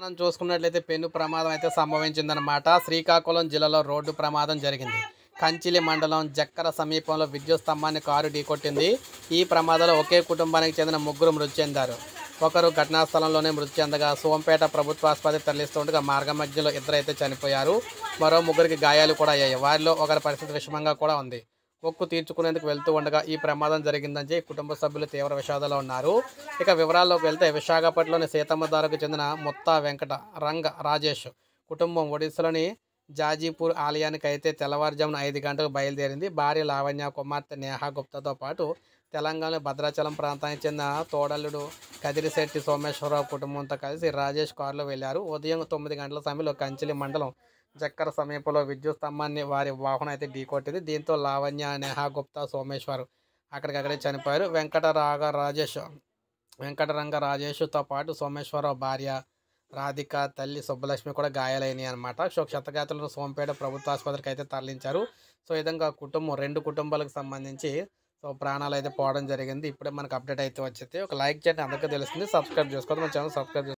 మనం చూసుకున్నట్లయితే పెను ప్రమాదం అయితే సంభవించిందనమాట. శ్రీకాకుళం జిల్లాలో రోడ్డు ప్రమాదం జరిగింది. కంచిలి మండలం జక్కర సమీపంలో విద్యుత్ స్తంభాన్ని కారు ఢీకొట్టింది. ఈ ప్రమాదంలో ఒకే కుటుంబానికి చెందిన ముగ్గురు మృతి చెందారు. ఒకరు ఘటనా స్థలంలోనే మృతి చెందగా సోంపేట ప్రభుత్వ ఆసుపత్రికి తరలిస్తుండగా మార్గ మధ్యలో ఇద్దరైతే చనిపోయారు. మరో ముగ్గురికి గాయాలు కూడా అయ్యాయి. వారిలో ఒకరి పరిస్థితి విషమంగా కూడా ఉంది. మొక్కు తీర్చుకునేందుకు వెళ్తూ ఉండగా ఈ ప్రమాదం జరిగిందని కుటుంబ సభ్యులు తీవ్ర విషాదంలో ఉన్నారు. ఇక వివరాల్లోకి వెళ్తే విశాఖపట్నంలోని సీతమ్మధారకు చెందిన ముత్తా వెంకట రంగ రాజేష్ కుటుంబం ఒడిశాలోని జాజీపూర్ ఆలయానికి అయితే తెల్లవారుజామున 5 గంటలకు బయలుదేరింది. భార్య లావణ్య, కుమార్తె నేహా గుప్తాతో పాటు తెలంగాణలో భద్రాచలం ప్రాంతానికి చెందిన తోడల్లుడు కదిరిశెట్టి సోమేశ్వరరావు కుటుంబంతో కలిసి రాజేష్ కారులో వెళ్లారు. ఉదయం 9 గంటల సమయంలో కంచిలి మండలం జక్కర సమీపంలో విద్యుత్ స్తంభాన్ని వారి వాహనం అయితే ఢీకొట్టింది. దీంతో లావణ్య, నేహా గుప్తా, సోమేశ్వర్ అక్కడికక్కడే చనిపోయారు. వెంకటరంగ రాజేష్తో పాటు సోమేశ్వరరావు భార్య రాధిక, తల్లి సుబ్బలక్ష్మి కూడా గాయాలైనవి అనమాట. సో క్షతగాతులను సోంపేట ప్రభుత్వ ఆసుపత్రికి అయితే తరలించారు. సో ఈ విధంగా కుటుంబం 2 కుటుంబాలకు సంబంధించి ప్రాణాలు అయితే పోవడం జరిగింది. ఇప్పుడే మనకు అప్డేట్ అయితే వచ్చింది. ఒక లైక్ చేయండి, అందరికీ తెలుస్తుంది. సబ్స్క్రైబ్ చేసుకోవద్దు, మన ఛానల్ సబ్స్క్రైబ్